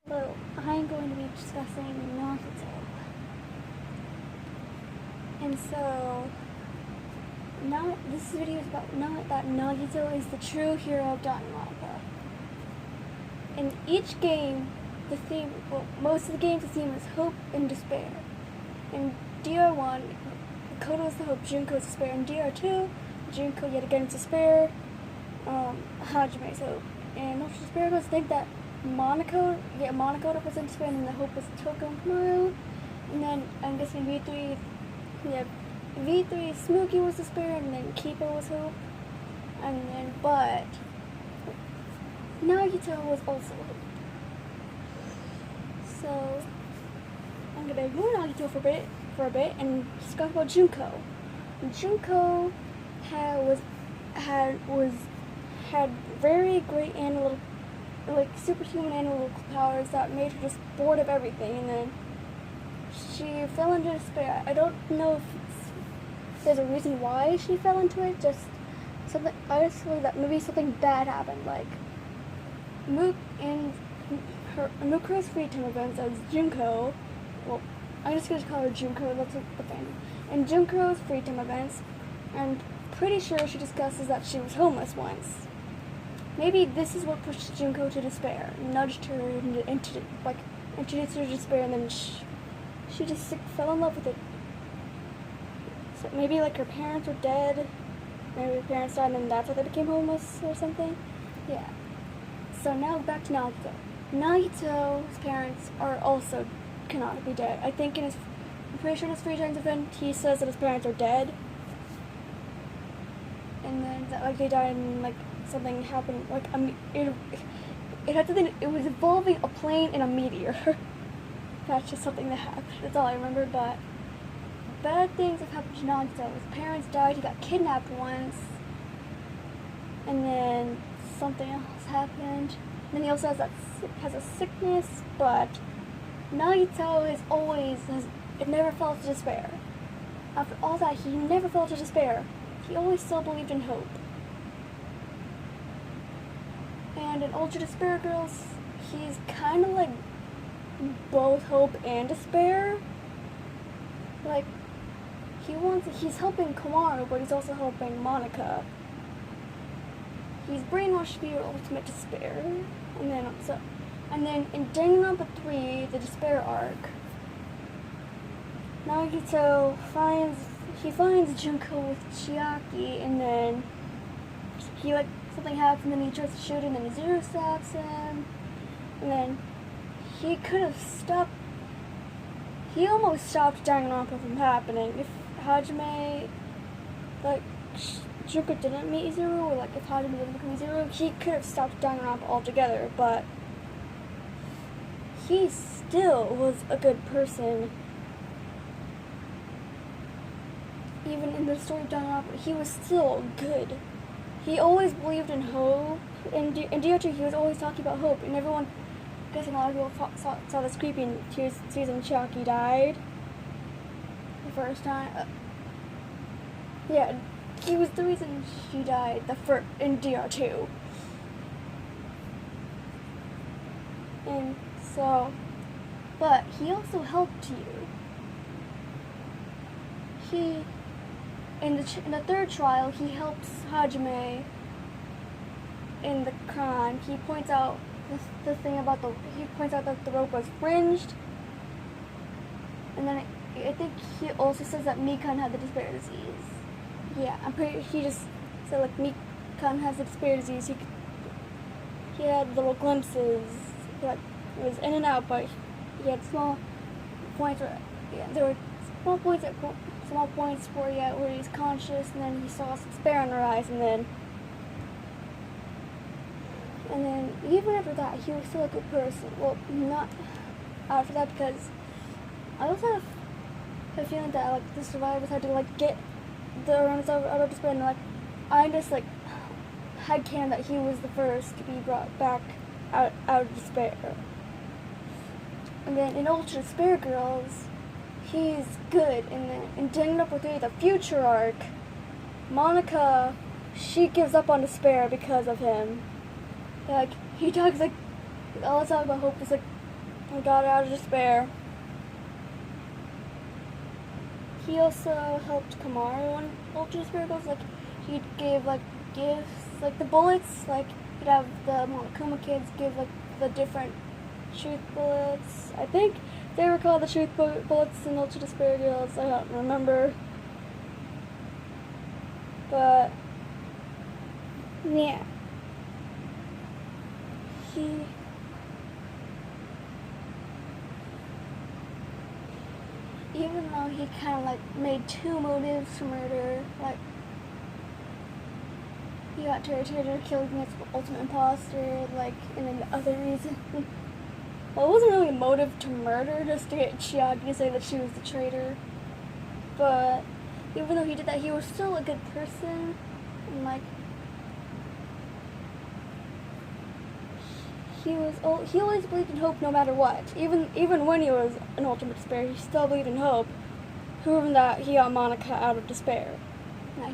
So I'm going to be discussing Nagito. And so, now this video is about that Nagito is the true hero of Danganronpa. In each game, most of the games, the theme is hope and despair. In DR1, Koto is the hope, Junko is despair. In DR2, Junko yet again is despair, Hajime is hope. And Ultra Despair goes think that Monaco represents despair, and then the hope was Toko and Kamaru. And then I'm guessing V3, V3 Smokey was despair, and then Kipo was hope. And then, but Nagito was also hope. So I'm gonna ignore Nagito for a bit and discuss about Junko. Junko had very great superhuman analytical powers that made her just bored of everything, and then she fell into despair. I don't know if there's a reason why she fell into it. Just something. I just feel that maybe something bad happened. Like Mukura's free time events as Junko. Well, I'm just gonna call her Junko. That's the thing. In Junko's free time events, I'm pretty sure she discusses that she was homeless once. Maybe this is what pushed Junko to despair, nudged her introduced her to despair, and then she just fell in love with it. So maybe her parents were dead, maybe her parents died, and that's why they became homeless or something. Yeah. So now back to Nagito. Nagito's parents are also canonically dead. I'm pretty sure in his free time event he says that his parents are dead, and then that they died and something happened, it was involving a plane and a meteor. That's just something that happened. That's all I remember, but bad things have happened to Nagito. His parents died, he got kidnapped once, and then something else happened. And then he also has a sickness, but Nagito it never fell to despair. After all that, he never fell to despair. He always still believed in hope. And in Ultra Despair Girls, he's kind of like both hope and despair. He's helping Kamaru, but he's also helping Monica. He's brainwashed to be ultimate despair. And then in Danganronpa 3, the despair arc, Nagito finds Junko with Chiaki, and then something happens, and then he tries to shoot him, and then Zero stops him, and then he almost stopped Danganronpa from happening. If Hajime, Junko didn't meet Zero, or if Hajime didn't become Zero, he could have stopped Danganronpa altogether, but he still was a good person. Even in the story of Danganronpa, he was still good. He always believed in hope. In DR2, he was always talking about hope, and everyone, I guess a lot of people saw this creepy in season Chiaki died the first time. Yeah, he was the reason she died in DR2. And so, but he also helped you. In the third trial, he helps Hajime in the crime. He points out the thing about he points out that the rope was fringed, and then I think he also says that Mikan had the despair disease. Yeah, he just said Mikan has the despair disease. He had little glimpses. It was in and out, but he had small points there were small points where he's conscious, and then he saw some despair in her eyes, and then even after that, he was still a good person. Well, not after that, because I also have a feeling that the survivors had to get the remnants out of despair, and I just headcanon that he was the first to be brought back out of despair. And then in Ultra Despair Girls, he's good. In Danganronpa 3, the future arc, Monica, she gives up on despair because of him. He talks all the time about hope. It's and got out of despair. He also helped Kamaru when Ultra Despair goes, like, he'd give, like, gifts, like, the bullets, like, he'd have the Monokuma kids give, like, the different truth bullets. I think they were called the truth bullets in Ultra Despair Girls, I don't remember. But, yeah. Even though he kind of, like, made two motives to murder, like, he got Terry killed his ultimate imposter, like, and then the other reason, well, it wasn't really a motive to murder, just to get Chiaki to say that she was the traitor, but even though he did that, he was still a good person, and, like, he always believed in hope no matter what. Even when he was in ultimate despair, he still believed in hope. Proving that he got Monica out of despair. Now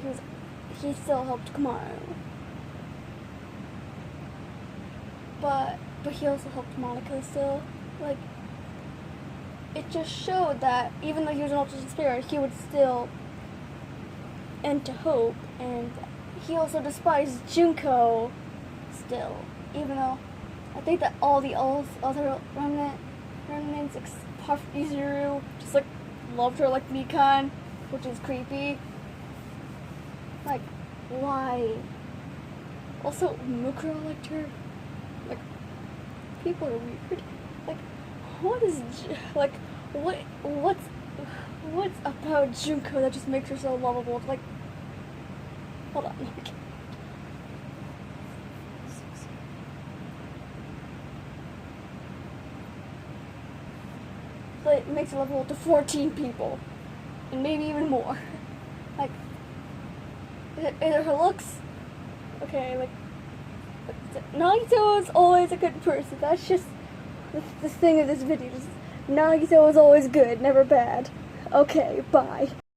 he still helped Kamaru. But he also helped Monica still. Like, it just showed that even though he was in ultimate despair, he would still end to hope, and he also despised Junko still, even though I think that all the other remnants, like Puff Izuru, just like loved her like Mikan, which is creepy. Like, why? Also, Mukuro liked her. Like, people are weird. Like, what's about Junko that just makes her so lovable? Like, hold on. It makes it lovable to 14 people, and maybe even more. Like, her looks, okay, like, Nagito is always a good person. That's just the thing of this video. Just, Nagito is always good, never bad. Okay, bye.